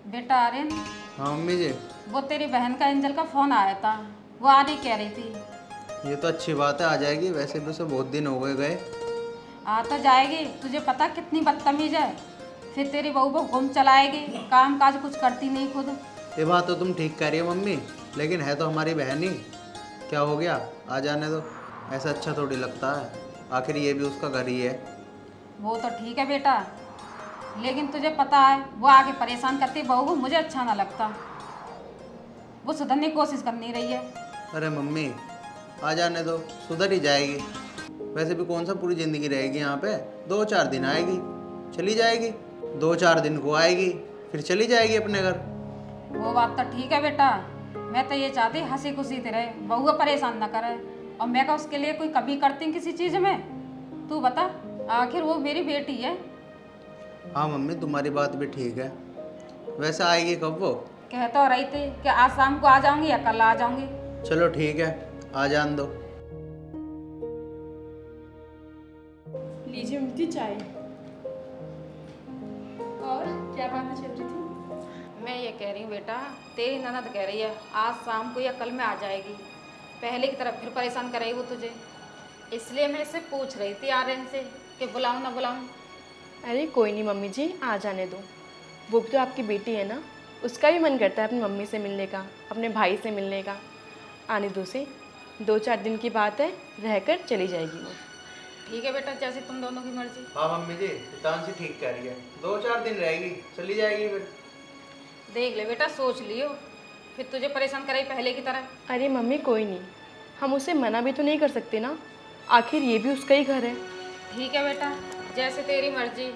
बेटा आर्यन, हाँ मम्मी जी। वो तेरी बहन का एंजल का फोन आया था, वो आने कह रही थी। ये तो अच्छी बात है, आ जाएगी। वैसे भी उसे बहुत दिन हो गए। आ तो जाएगी, तुझे पता कितनी बदतमीज है। फिर तेरी बहू को घूम चलाएगी, काम काज कुछ करती नहीं खुद। ये बात तो तुम ठीक कह रही हो मम्मी, लेकिन है तो हमारी बहन ही। क्या हो गया, आ जाने दो। ऐसा अच्छा थोड़ी लगता है, आखिर ये भी उसका घर ही है। वो तो ठीक है बेटा, लेकिन तुझे पता है वो आगे परेशान करती बहू को, मुझे अच्छा ना लगता। वो सुधरने की कोशिश कर नहीं रही है। अरे मम्मी, आ जाने दो, सुधर ही जाएगी। वैसे भी कौन सा पूरी ज़िंदगी रहेगी यहाँ पे। 2-4 दिन आएगी, चली जाएगी। 2-4 दिन को आएगी, फिर चली जाएगी अपने घर। वो बात तो ठीक है बेटा, मैं तो ये चाहती हंसी खुशी रहे, बहू को परेशान ना करे। और मैं का उसके लिए कोई कमी करती हूँ किसी चीज़ में? तू बता, आखिर वो मेरी बेटी है। हाँ मम्मी, तुम्हारी बात भी ठीक है। वैसे आएगी कब वो? कह तो रही थी कि आज शाम को आ जाऊंगी या कल आ जाऊंगी। चलो ठीक है, आ जान दो। लीजिए मिलती चाय। और क्या बात चल रही थी? मैं ये कह रही हूँ बेटा, तेरी ननद कह रही है आज शाम को या कल में आ जाएगी। पहले की तरफ फिर परेशान करेगी वो तुझे, इसलिए मैं इससे पूछ रही थी आर्यन से कि बुलाऊं ना बुलाऊं। अरे कोई नहीं मम्मी जी, आ जाने दो। वो भी तो आपकी बेटी है ना, उसका भी मन करता है अपनी मम्मी से मिलने का, अपने भाई से मिलने का। आने दो से, 2-4 दिन की बात है, रहकर चली जाएगी वो। ठीक है बेटा, जैसे तुम दोनों की मर्जी। हाँ मम्मी जी, हितांशी ठीक कह रही है। 2-4 दिन रहेगी, चली जाएगी फिर। देख ले बेटा, सोच लियो, फिर तुझे परेशान करेगी पहले की तरह। अरे मम्मी कोई नहीं, हम उसे मना भी तो नहीं कर सकते ना, आखिर ये भी उसका ही घर है। ठीक है बेटा, जैसे तेरी मर्जी,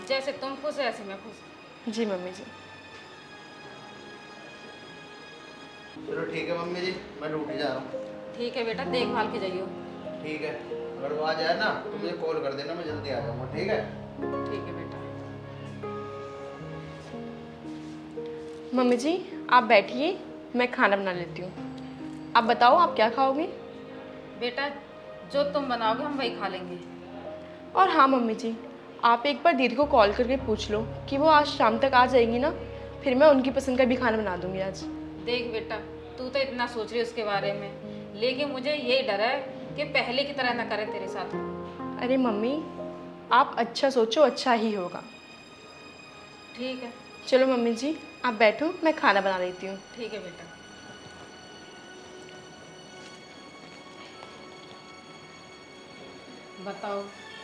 जैसे तुम खुश है ऐसे मैं खुश। जी मम्मी जी। चलो ठीक है मम्मी जी, मैं ड्यूटी जा रहा हूँ। ठीक है बेटा, देखभाल के जाइयो। ठीक है, अगर वो आ जाए ना तो मुझे कॉल कर देना, मैं जल्दी आ जाऊँगा। ठीक है? ठीक है बेटा। मम्मी जी आप बैठिए, मैं खाना बना लेती हूँ। आप बताओ आप क्या खाओगे? बेटा जो तुम बनाओगे हम वही खा लेंगे। और हाँ मम्मी जी, आप एक बार दीदी को कॉल करके पूछ लो कि वो आज शाम तक आ जाएंगी ना, फिर मैं उनकी पसंद का भी खाना बना दूँगी आज। देख बेटा, तू तो इतना सोच रही है उसके बारे में, लेकिन मुझे यही डर है कि पहले की तरह ना करे तेरे साथ। अरे मम्मी आप अच्छा सोचो, अच्छा ही होगा। ठीक है। चलो मम्मी जी आप बैठो, मैं खाना बना लेती हूँ। ठीक है बेटा। बताओ,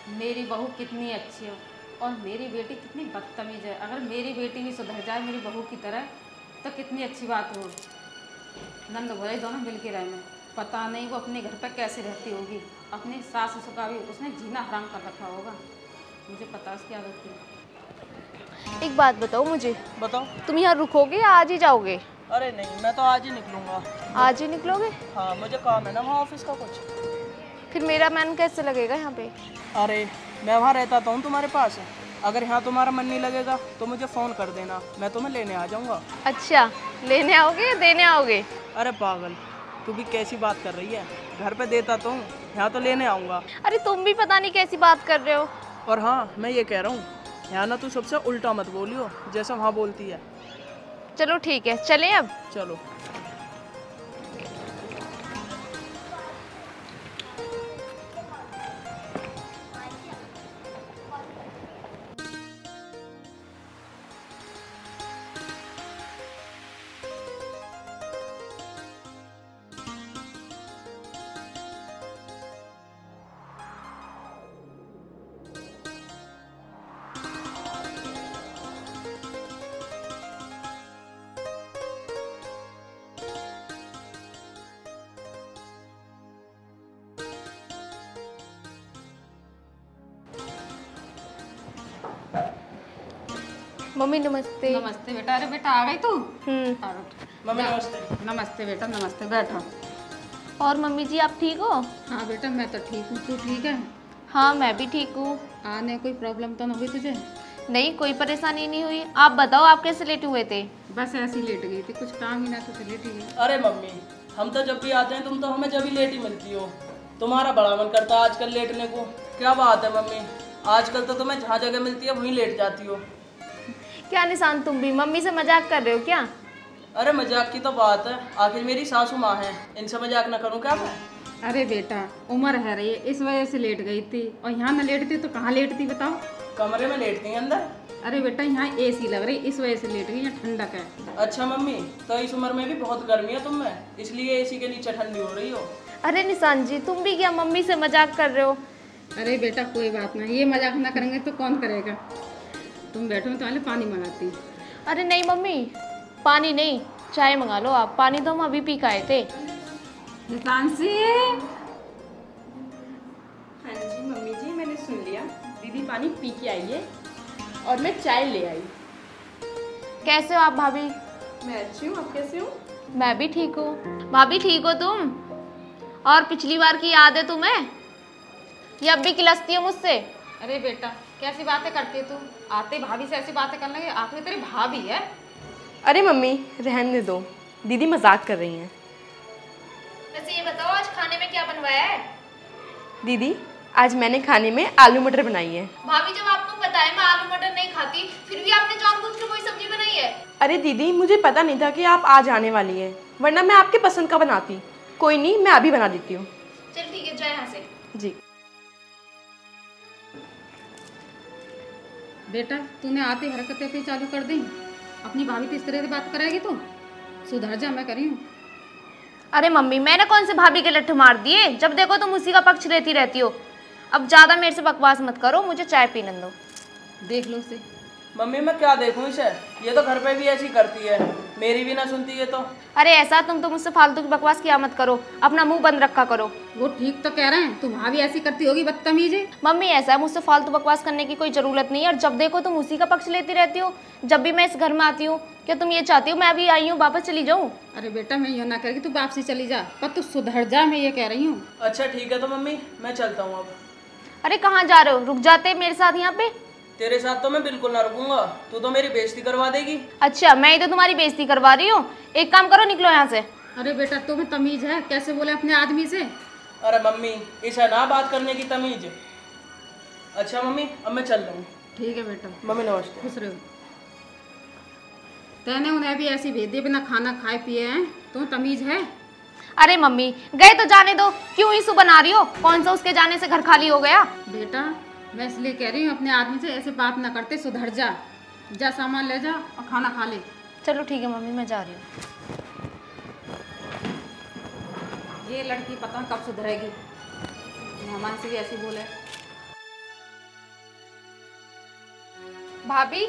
मेरी बहू कितनी अच्छी है और मेरी बेटी कितनी बदतमीज है। अगर मेरी बेटी भी सुधर जाए मेरी बहू की तरह तो कितनी अच्छी बात हो। नंद भोले दोनों मिल के रहना। पता नहीं वो अपने घर पर कैसे रहती होगी, अपनी सास ससुर का भी उसने जीना हराम कर रखा होगा। मुझे पता उसकी आदत की। एक बात बताओ मुझे, बताओ। तुम यहाँ रुकोगे या आज ही जाओगे? अरे नहीं, मैं तो आज ही निकलूंगा। आज ही निकलोगे? हाँ, मुझे काम है ना वहाँ ऑफिस का कुछ। फिर मेरा मन कैसे लगेगा यहाँ पे? अरे मैं वहाँ रहता तो हूँ तुम्हारे पास। अगर यहाँ तुम्हारा मन नहीं लगेगा तो मुझे फ़ोन कर देना, मैं तुम्हें लेने आ जाऊँगा। अच्छा, लेने आओगे या देने आओगे? अरे पागल, तू भी कैसी बात कर रही है? घर पे देता तो हूँ, यहाँ तो लेने आऊँगा। अरे तुम भी पता नहीं कैसी बात कर रहे हो। और हाँ, मैं ये कह रहा हूँ, यहाँ ना तू सबसे उल्टा मत बोलियो जैसा वहाँ बोलती है। चलो ठीक है, चलें अब? चलो। मम्मी नमस्ते। नमस्ते बेटा। अरे बेटा आ गई तू? मम्मी नमस्ते। नमस्ते बेटा, नमस्ते, बैठो। और मम्मी जी आप ठीक हो? हाँ बेटा मैं तो ठीक हूँ, तू ठीक है? हाँ मैं भी ठीक हूँ। आने कोई प्रॉब्लम तो नहीं हुई तुझे? नहीं कोई परेशानी नहीं हुई। आप बताओ आप कैसे लेटे हुए थे? बस ऐसे ही लेट गई थी, कुछ काम ही ना तो लेट ही गई। अरे मम्मी, हम तो जब भी आते हैं तुम तो हमें जब भी लेट ही मिलती हो। तुम्हारा बड़ा मन करता है आजकल लेटने को। क्या बात है मम्मी, आजकल तो तुम्हें जहाँ जगह मिलती है वहीं लेट जाती हो। क्या निशान, तुम भी मम्मी से मजाक कर रहे हो क्या? अरे मजाक की तो बात है, आखिर मेरी सासू माँ है, इनसे मजाक ना करूँ क्या मैं? अरे बेटा उम्र है रही है, इस वजह से लेट गई थी, और यहाँ न लेटती तो कहाँ लेटती बताओ। कमरे में लेटती हैं अंदर? अरे बेटा यहाँ एसी लग रही, इस वजह से लेट गई, यहाँ ठंडक है। अच्छा मम्मी, तो इस उम्र में भी बहुत गर्मी है तुम में, इसलिए एसी के नीचे ठंडी हो रही हो। अरे निशान जी, तुम भी क्या मम्मी से मजाक कर रहे हो? अरे बेटा कोई बात नहीं, ये मजाक ना करेंगे तो कौन करेगा। तुम बैठो, मैं तुम्हारे पानी मंगाती हूँ। अरे नहीं मम्मी, पानी नहीं, चाय मंगा लो आप, पानी तो हम अभी पी के आए थे। निशांशी, हाँ जी मम्मी जी, मैंने सुन लिया। दीदी पानी पी के आई है और मैं चाय ले आई। कैसे हो आप भाभी? मैं अच्छी हूँ, आप कैसे हो? मैं भी ठीक हूँ। भाभी ठीक हो तुम? और पिछली बार की याद है तुम्हें? ये अब भी किलसती हो मुझसे? अरे बेटा कैसी बातें करती है तू, आते भाभी से ऐसी बातें करने लगे, आखिर तेरी भाभी है। अरे मम्मी रहने दो, दीदी मजाक कर रही हैं। वैसे ये बताओ आज खाने में क्या बनवाया है? दीदी आज मैंने खाने में आलू मटर बनाई है। भाभी जब आपको पता है मैं आलू मटर नहीं खाती, फिर भी आपने जानबूझ के कोई सब्जी बनाई है? अरे दीदी मुझे पता नहीं था कि आप आज आने वाली हैं, वरना मैं आपके पसंद का बनाती। कोई नहीं, मैं अभी बना देती हूँ। चल ठीक है, जाए यहाँ से। जी। बेटा तूने आते हरकतें अपनी चालू कर दी, अपनी भाभी तो इस तरह से बात कराएगी तो सुधर जा, मैं करी हूँ। अरे मम्मी, मैंने कौन से भाभी के लट्ठे मार दिए? जब देखो तुम उसी का पक्ष लेती रहती हो। अब ज्यादा मेरे से बकवास मत करो, मुझे चाय पीने दो। देख लो उसे। मम्मी मैं क्या देखूं इसे, ये तो घर पे भी ऐसी करती है, मेरी भी ना सुनती है तो। अरे ऐसा तुम तो मुझसे फालतू की बकवास किया मत करो, अपना मुंह बंद रखा करो। वो ठीक तो कह रहे हैं, तू भाभी ऐसी करती होगी बदतमीज है। मम्मी ऐसा है, मुझसे फालतू बकवास करने की कोई जरूरत नहीं है, और जब देखो तुम उसी का पक्ष लेती रहती हो। जब भी मैं इस घर में आती हूँ, क्या तुम ये चाहती हो मैं अभी आई हूँ वापस चली जाऊँ? अरे बेटा मैं ये ना करेगी, तू वापसी चली जा, पर तू सुधर जा, मैं ये कह रही हूँ। अच्छा ठीक है तो मम्मी मैं चलता हूँ अब। अरे कहाँ जा रहे हो? रुक जाते मेरे साथ यहाँ पे। तेरे साथ तो मैं बिल्कुल ना रुकूंगा, तू तो मेरी बेइज्जती करवा देगी। अच्छा मैं ही तो तुम्हारी बेइज्जती करवा रही हूँ। एक काम करो, निकलो यहाँ से। अरे बेटा तुम्हें तमीज है, कैसे बोले अपने आदमी से। अरे मम्मी इसे ना बात करने की तमीज। अच्छा मम्मी अब मैं चल रहा हूँ। ठीक है बेटा, मम्मी नमस्ते। खुश रहो। तेने उन्हें भी ऐसी भेज दिया, बिना खाना खाए पिए हैं, तुम्हें तमीज है। अरे मम्मी गए तो जाने दो, क्यों इशू बना रही हो? कौन सा उसके जाने से घर खाली हो गया? बेटा मैं इसलिए कह रही हूँ अपने आदमी से ऐसे बात ना करते, सुधर जा, जा सामान ले जा और खाना खा ले। चलो ठीक है मम्मी, मैं जा रही हूँ। ये लड़की पता कब सुधरेगी, मेहमान से भी ऐसे बोले। भाभी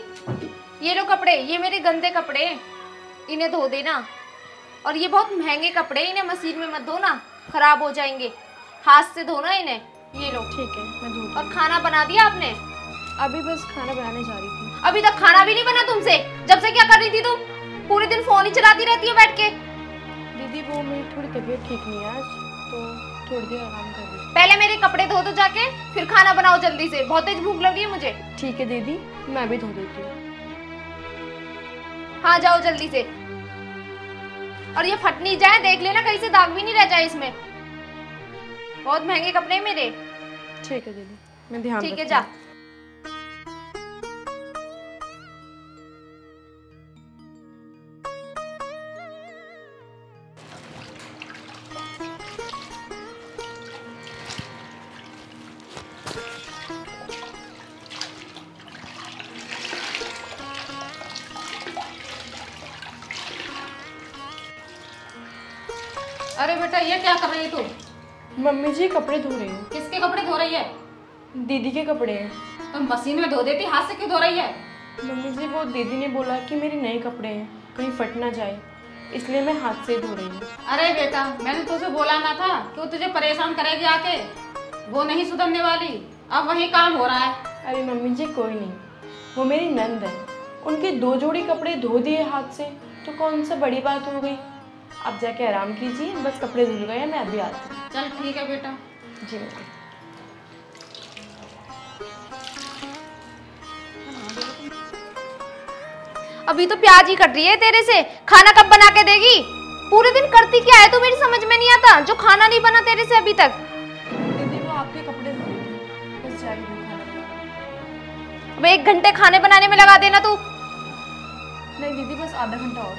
ये लो कपड़े, ये मेरे गंदे कपड़े हैं, इन्हें धो देना। और ये बहुत महंगे कपड़े, इन्हें मशीन में मत धोना, खराब हो जाएंगे, हाथ से धोना इन्हें। ये लो। ठीक है मैं धो। और खाना बना दिया आपने? अभी बस खाना बनाने जा रही थी। अभी तक खाना भी नहीं बना तुमसे? जब से क्या कर रही थी तुम? पूरे दिन फोन ही चलाती रहती हो बैठ के। दीदी वो मेरी थोड़ी तबीयत ठीक नहीं है आज, तो थोड़ी देर आराम कर रही हूँ। पहले मेरे कपड़े धो दो जाके, फिर खाना बनाओ जल्दी से, बहुत तेज भूख लगी है मुझे। ठीक है दीदी, मैं भी धो देती हूँ। हाँ जाओ जल्दी से। और ये फट नहीं जाए, देख लेना कहीं से दाग भी नहीं रह जाए इसमें, बहुत महंगे कपड़े हैं मेरे। ठीक है दीदी, मैं ध्यान ठीक है रखूंगी। जा। अरे बेटा ये क्या कर रही है तू? मम्मी जी कपड़े धो रही हूँ। किसके कपड़े धो रही है? दीदी के कपड़े हैं। तो मशीन में धो देती, हाथ से क्यों धो रही है? मम्मी जी वो दीदी ने बोला कि मेरे नए कपड़े हैं, कहीं फट ना जाए, इसलिए मैं हाथ से धो रही हूँ। अरे बेटा मैंने तुझे बोला ना था कि वो तुझे परेशान करेगी आके, वो नहीं सुधरने वाली, अब वही काम हो रहा है। अरे मम्मी जी कोई नहीं, वो मेरी नंद है, उनके 2 जोड़ी कपड़े धो दिए हाथ से तो कौन सा बड़ी बात हो गई। आप जाके आराम कीजिए, बस कपड़े धुल गए, मैं अभी आती हूँ। चल ठीक है बेटा। जी मम्मी। अभी तो प्याज ही कट रही है तेरे से, खाना कब बना के देगी? पूरे दिन करती क्या है तू, मेरी समझ में नहीं आता, जो खाना नहीं बना तेरे से अभी तक। दीदी वो आपके कपड़े धो रही थी, बस जाके खाना बनाना। अब 1 घंटे खाने बनाने में लगा देना तू। नहीं दीदी, बस आधा घंटा और।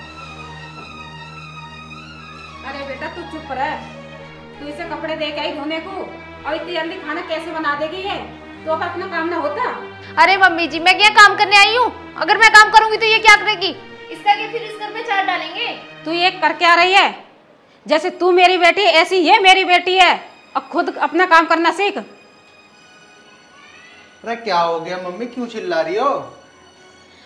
अरे बेटा तू चुप रह, तू इसे कपड़े दे के आई धोने को और इतनी जल्दी खाना कैसे बना देगी ये? तो अब अपना काम ना होता? अरे मम्मी जी, मैं क्या काम करने आई हूँ? अगर मैं काम करूंगी तो ये क्या करेगी? इसका क्या फिर इस घर में चार डालेंगे? तू ये कर क्या रही है? जैसे तू मेरी बेटी ऐसी ये मेरी बेटी है, और खुद अपना काम करना सीख। अरे क्या हो गया मम्मी, क्यों चिल्ला रही हो?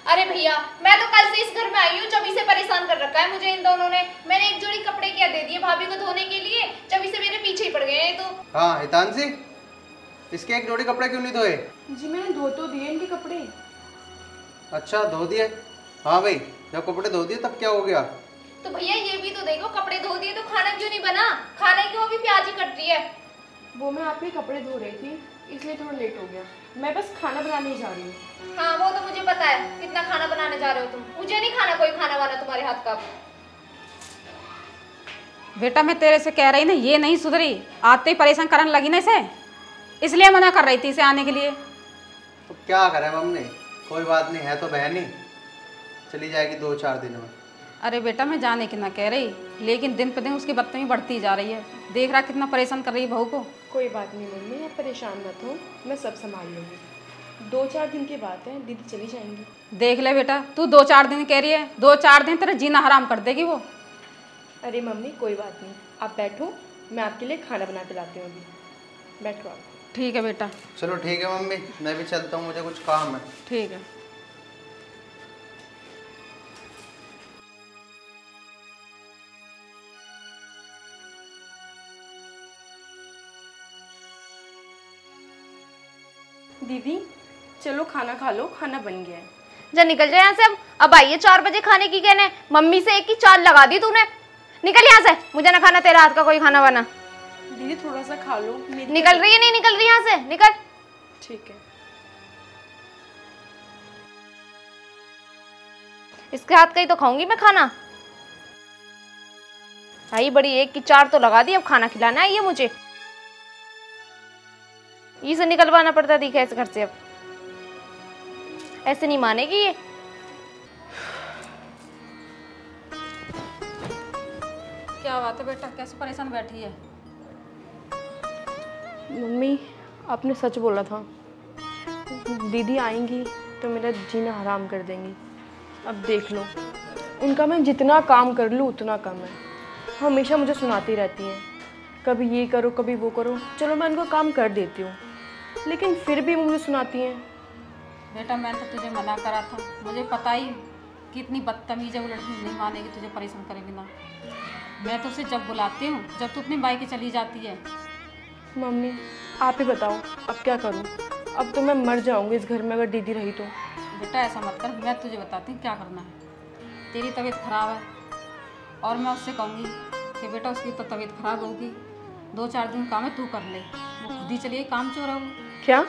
अरे भैया, मैं तो कल से इस घर में आई हूँ, जब इसे परेशान कर रखा है मुझे इन दोनों ने। मैंने एक जोड़ी कपड़े क्या दे दिए भाभी को धोने के लिए, जब इसे मेरे पीछे ही पड़ गए हैं तो। हाँ हितांशी, इसके एक जोड़ी कपड़े क्यों नहीं धोए? जी मैंने धो तो दिए इनके कपड़े। अच्छा धो दिए? हाँ भाई, जब कपड़े धो दिए तब क्या हो गया? तो भैया ये भी तो देखो, कपड़े धो दिए तो खाना क्यों नहीं बना? खाने की वो भी प्याज ही कट रही है। वो मैं आपके कपड़े धो रही थी, इसलिए थोड़ा लेट हो गया। मैं बस खाना बनाने ही जा रही हूँ। हाँ वो तो मुझे पता है, कितना खाना बनाने जा रहे हो तुम। मुझे नहीं खाना कोई खाना वाना तुम्हारे हाथ का। बेटा मैं तेरे से कह रही ना, ये नहीं सुधरी, आते ही परेशान करने लगी ना इसे, इसलिए मना कर रही थी इसे आने के लिए। तो क्या करे मम्मी, कोई बात नहीं, है तो बहन ही, चली जाएगी 2-4 दिन में। अरे बेटा मैं जाने की ना कह रही, लेकिन दिन पर दिन उसकी बदतमीजी बढ़ती जा रही है। देख रहा कितना परेशान कर रही है बहू को। कोई बात नहीं मम्मी, आप परेशान मत हो, मैं सब संभाल लूँगी। 2-4 दिन की बात है, दीदी चली जाएंगी। देख ले बेटा, तू 2-4 दिन कह रही है, 2-4 दिन तेरा जीना हराम कर देगी वो। अरे मम्मी कोई बात नहीं, आप बैठो, मैं आपके लिए खाना बना के लाती हूँ अभी। बैठो आप। ठीक है बेटा। चलो ठीक है मम्मी, मैं भी चलता हूँ, मुझे कुछ काम है। ठीक है। दीदी चलो खाना खा लो, खाना बन गया है। जा निकल जाए यहाँ से अब आइए 4 बजे खाने की कहने। मम्मी से एक ही चाल लगा दी तूने। निकल यहाँ से, मुझे ना खाना तेरा हाथ का कोई खाना बना। दीदी थोड़ा सा खा लो। निकल रही है? नहीं निकल रही यहाँ से, निकल। ठीक है। इसके हाथ का ही तो खाऊंगी मैं खाना। भाई बड़ी एक की 4 तो लगा दी, अब खाना खिलाना है ये मुझे। इसे निकलवाना पड़ता दिखा इस घर से। अब ऐसे नहीं मानेगी ये। क्या बात है बेटा, कैसे परेशान बैठी है? मम्मी आपने सच बोला था, दीदी आएंगी तो मेरा जीना हराम कर देंगी। अब देख लो, उनका मैं जितना काम कर लूँ उतना कम है। हमेशा मुझे सुनाती रहती हैं, कभी ये करो कभी वो करो। चलो मैं उनको काम कर देती हूँ, लेकिन फिर भी मुझे सुनाती हैं। बेटा मैंने तो तुझे मना करा था, मुझे पता ही कितनी बदतमीज है वो लड़की, नहीं मानेगी, तुझे परेशान करेगी ना। मैं तो उसे जब बुलाती हूँ जब तू अपनी बाइक चली जाती है। मम्मी आप ही बताओ अब क्या करूँ? अब तो मैं मर जाऊँगी इस घर में अगर दीदी रही तो। बेटा ऐसा मत कर, मैं तुझे बताती हूँ क्या करना है। तेरी तबीयत ख़राब है और मैं उससे कहूँगी कि बेटा उसकी तो तबीयत ख़राब होगी, 2-4 दिन काम है तू कर ले, वो खुद ही चलिए काम चोर है वो। क्या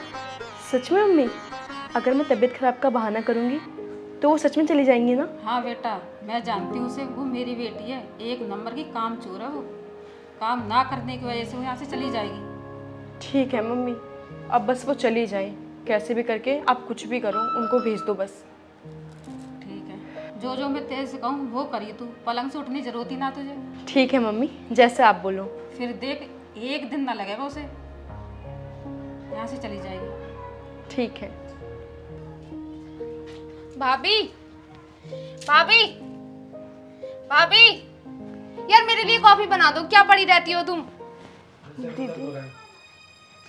सच में मम्मी? अगर मैं तबीयत खराब का बहाना करूँगी तो वो सच में चली जाएंगी ना? हाँ बेटा मैं जानती हूँ उसे, वो मेरी बेटी है, एक नंबर की काम चोर है वो। काम ना करने की वजह से वो यहाँ से चली जाएगी। ठीक है मम्मी, अब बस वो चली जाए, कैसे भी करके आप कुछ भी करो, उनको भेज दो बस। ठीक है, जो जो मैं तेरे से कहूँ वो करिए, तू पलंग से उठने जरूरत ही ना तुझे। ठीक है मम्मी, जैसे आप बोलो। फिर देख एक दिन ना लगेगा उसे, यहाँ से चली जाएगी। ठीक है। भाभी भाभी भाभी, यार मेरे लिए कॉफी बना दो। क्या पड़ी रहती हो तुम? दीदी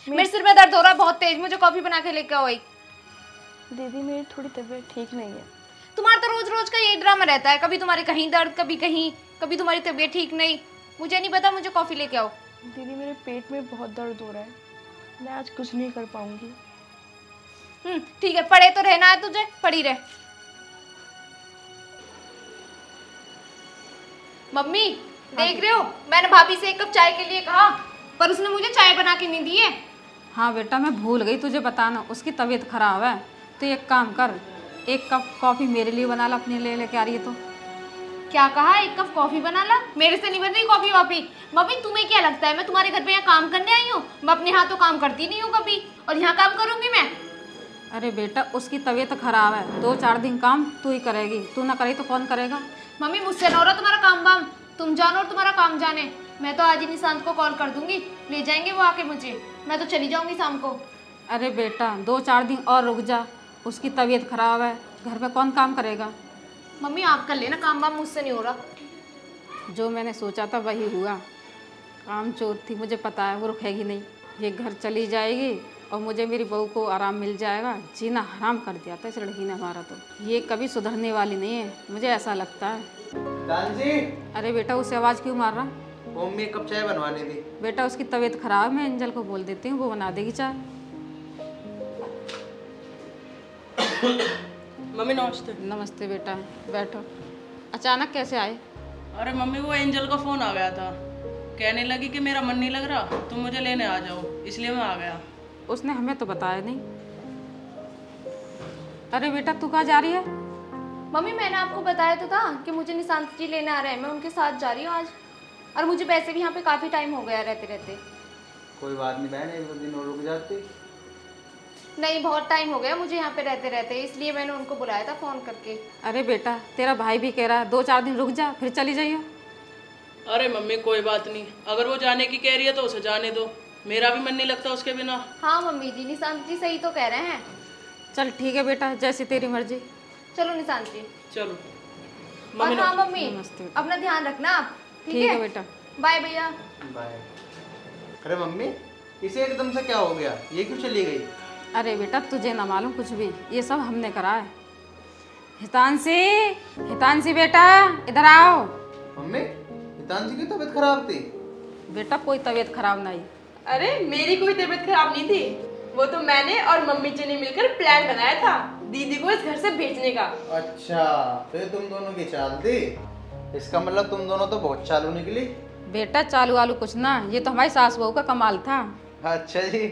मेरे सिर में दर्द हो रहा है बहुत तेज, मुझे कॉफी बना के लेके आओ एक। दीदी मेरी थोड़ी तबीयत ठीक नहीं है। तुम्हारा तो रोज रोज का यही ड्रामा रहता है, कभी तुम्हारे कहीं दर्द, कभी कहीं, कभी तुम्हारी तबीयत ठीक नहीं। मुझे नहीं पता, मुझे कॉफी लेके आओ। दीदी मेरे पेट में बहुत दर्द हो रहा है, मैं आज कुछ नहीं कर पाऊंगी। ठीक है, पड़े तो रहना है तुझे, पड़ी रह। मम्मी देख रहे हो, मैंने भाभी से 1 कप चाय के लिए कहा, पर उसने मुझे चाय बना के नहीं दी है। हाँ बेटा मैं भूल गई तुझे बताना, उसकी तबीयत खराब है। तो एक काम कर, 1 कप कॉफ़ी मेरे लिए बना ला, अपने लिए लेके आ रही है तो। क्या कहा? 1 कप कॉफी बना ला? मेरे से नहीं बन रही कॉफी वापी। मम्मी तुम्हें क्या लगता है मैं तुम्हारे घर पे यहाँ काम करने आई हूँ? मैं अपने हाथों काम करती नहीं हूँ कभी, और यहाँ काम करूंगी मैं? अरे बेटा उसकी तबीयत खराब है, 2-4 दिन काम तू ही करेगी, तू ना करे तो कौन करेगा? मम्मी मुझसे ना हो रहा तुम्हारा काम वाम, तुम जानो और तुम्हारा काम जाने। मैं तो आज ही निशांत को कॉल कर दूंगी, ले जाएंगे वो आके मुझे, मैं तो चली जाऊंगी शाम को। अरे बेटा 2-4 दिन और रुक जा, उसकी तबीयत खराब है, घर पे कौन काम करेगा? मम्मी आप कर लेना काम वाम, मुझसे नहीं हो रहा। जो मैंने सोचा था वही हुआ। काम चोर थी, मुझे पता है वो रुकेगी नहीं, ये घर चली जाएगी और मुझे मेरी बहू को आराम मिल जाएगा। जीना हराम कर दिया था इस लड़की ने हमारा, तो ये कभी सुधरने वाली नहीं है, मुझे ऐसा लगता है। तानजी, अरे बेटा उसे आवाज़ क्यों मार रहा? मम्मी एक कप चाय बनवानी थी। बेटा उसकी तबीयत खराब है, मैं एंजल को बोल देती हूँ, वो बना देगी चाय। मम्मी नमस्ते। नमस्ते बेटा, बैठो। अचानक कैसे आए? अरे मम्मी वो एंजल का फ़ोन आ गया था, कहने लगी कि मेरा मन नहीं लग रहा, तुम मुझे लेने आ जाओ, इसलिए मैं आ गया। उसने हमें तो बताया नहीं। अरे बेटा तू कहाँ जा रही है? मम्मी मैंने आपको बताया तो था कि मुझे निशांत जी लेने आ रहे हैं, मैं उनके साथ जा रही हूँ आज। और मुझे वैसे भी यहाँ पे काफ़ी टाइम हो गया रहते रहते। कोई बात नहीं बहन, 1-2 दिन और रुक जाती। नहीं बहुत टाइम हो गया मुझे यहाँ पे रहते रहते, इसलिए मैंने उनको बुलाया था फ़ोन करके। अरे बेटा तेरा भाई भी कह रहा है 2-4 दिन रुक जा, फिर चली जाइए। अरे मम्मी कोई बात नहीं, अगर वो जाने की कह रही है तो उसे जाने दो, मेरा भी मन नहीं लगता उसके बिना। हाँ मम्मी जी, निशांत जी सही तो कह रहे हैं। चल ठीक है बेटा, जैसी तेरी मर्जी। चलो निशांत जी। चलो और हाँ मम्मी नमस्ते। अपना ध्यान रखना आप, ठीक है बेटा। बाय भैया। बाय। अरे मम्मी इसे एकदम से क्या हो गया, ये क्यों चली गई? अरे बेटा तुझे ना मालूम कुछ भी, ये सब हमने करा है। हितांशी, हितांशी बेटा इधर आओ। मम्मी हितांशी की तबीयत खराब थी? बेटा कोई तबीयत खराब नहीं। अरे मेरी कोई तबीयत खराब नहीं थी, वो तो मैंने और मम्मी जी ने मिलकर प्लान बनाया था दीदी को इस घर से भेजने का। अच्छा तो ये तुम दोनों की चाल थी, इसका मतलब तुम दोनों तो बहुत चालू निकली। बेटा चालू वालू कुछ ना, ये तो हमारी सास बहू का कमाल था। अच्छा जी।